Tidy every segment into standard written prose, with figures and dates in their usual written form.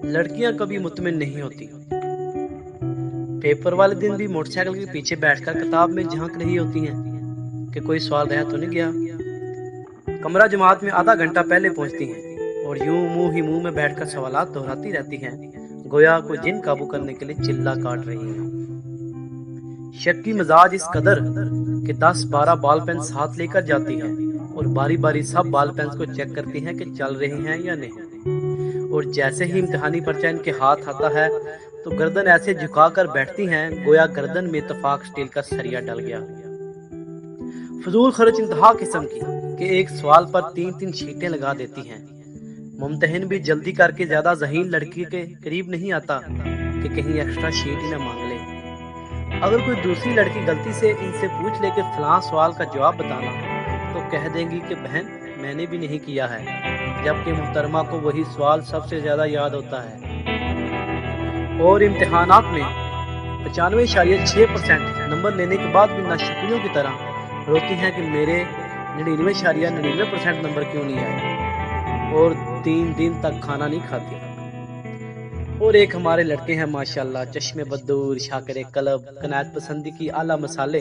लड़कियां कभी मुतमिन नहीं होती। पेपर वाले दिन भी मोटरसाइकिल के पीछे बैठकर किताब में झांक रही होती हैं कि कोई सवाल रह तो नहीं गया। कमरा जमात में आधा घंटा पहले पहुंचती हैं और यूं मुंह ही मुंह में बैठकर सवालात दोहराती रहती हैं, गोया कोई जिन काबू करने के लिए चिल्ला काट रही हैं। शक्की मिजाज इस कदर कि 10-12 बॉल पेन साथ लेकर जाती है और बारी बारी सब बॉल पेन को चेक करती हैं कि चल रहे हैं या नहीं। और जैसे ही इम्तिहानी पर्चा इनके हाथ आता है तो गर्दन ऐसे झुकाकर बैठती हैं, गोया गर्दन में इत्तेफाक स्टील का सरिया डल गया। फजूल खर्च इंतहा किस्म की कि एक सवाल पर 3-3 शीटें लगा देती हैं। मुम्तहिन भी जल्दी करके ज्यादा ज़हीन लड़की के करीब नहीं आता कि कहीं एक्स्ट्रा शीट ही न मांग ले। अगर कोई दूसरी लड़की गलती से इनसे पूछ ले कि फलां सवाल का जवाब बताना, तो कह देंगी कि बहन मैंने भी नहीं किया है, जबकि मुहतरमा को वही सवाल सबसे ज्यादा याद होता है। और इम्तिहानात में 95.6% नंबर लेने के बाद भी नाशुक्रियों की तरह रोती हैं कि मेरे 99.99% नंबर क्यों नहीं आए, और 3 दिन तक खाना नहीं खाती। और एक हमारे लड़के हैं माशाल्लाह, चश्मे बदूर, शाकिर कलब, कनायत पसंदी की आला मसाले।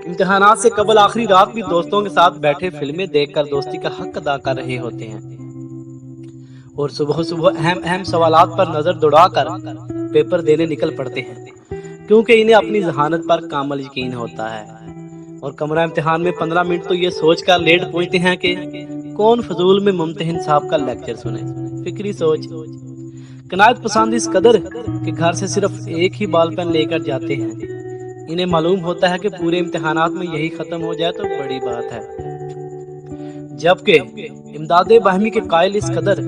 इम्तिहानात से कबल आखिरी रात भी दोस्तों के साथ बैठे फिल्में देखकर दोस्ती का हक अदा कर रहे होते हैं और सुबह सुबह अहम अहम सवालात पर नजर दौड़ाकर पेपर देने निकल पड़ते हैं, क्योंकि इन्हें अपनी जहानत पर कामल यकीन होता है। और कमरा इम्तिहान में 15 मिनट तो ये सोचकर लेट पहुंचते हैं कि कौन फजूल में मुम्तहिन साहब का लेक्चर सुने। फिक्री सोच। कनायत पसंद इस कदर कि घर से सिर्फ एक ही बॉल पेन लेकर जाते हैं। इन्हें मालूम होता है कि पूरे इम्तिहानात में यही खत्म हो जाए तो बड़ी बात है, जबकि इमदादे बाहमी के कायल इस कदर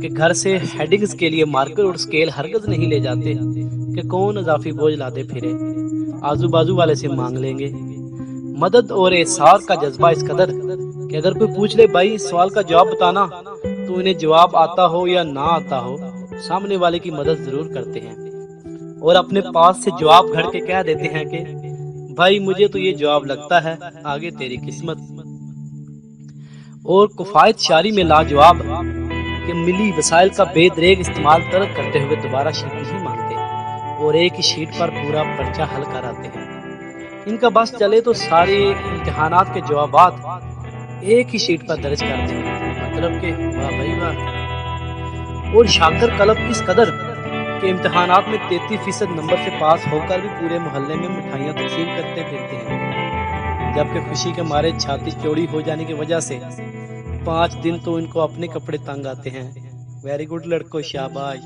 कि घर से हेडिंग्स के लिए मार्कर और स्केल हरगज नहीं ले जाते कि कौन इजाफी बोझ लादे फिरे, आजू बाजू वाले से मांग लेंगे। मदद और एहसार का जज्बा इस कदर कि अगर कोई पूछ ले भाई इस सवाल का जवाब बताना, तो इन्हें जवाब आता हो या ना आता हो, सामने वाले की मदद जरूर करते हैं और अपने पास से जवाब घड़ के कह देते हैं कि भाई मुझे तो ये जवाब लगता है, आगे तेरी किस्मत। और कुफायत शारी में लाजवाब कि मिली वसाइल का बेदरेग इस्तेमाल तर्क करते हुए दोबारा शीट नहीं मांगते और एक ही शीट पर पूरा पर्चा हल कर आते हैं। इनका बस चले तो सारे इम्तिहानात के जवाबात एक ही शीट पर दर्ज कर दें, मतलब कि वाह भाई वाह। और शाकर कलब इस कदर के इम्तिहानात में 33% नंबर से पास होकर भी पूरे मोहल्ले में मिठाइयाँ तकसीम करते फिरते हैं, जबकि खुशी के मारे छाती चौड़ी हो जाने की वजह से 5 दिन तो इनको अपने कपड़े तंग आते हैं। वेरी गुड लड़को, शाबाश।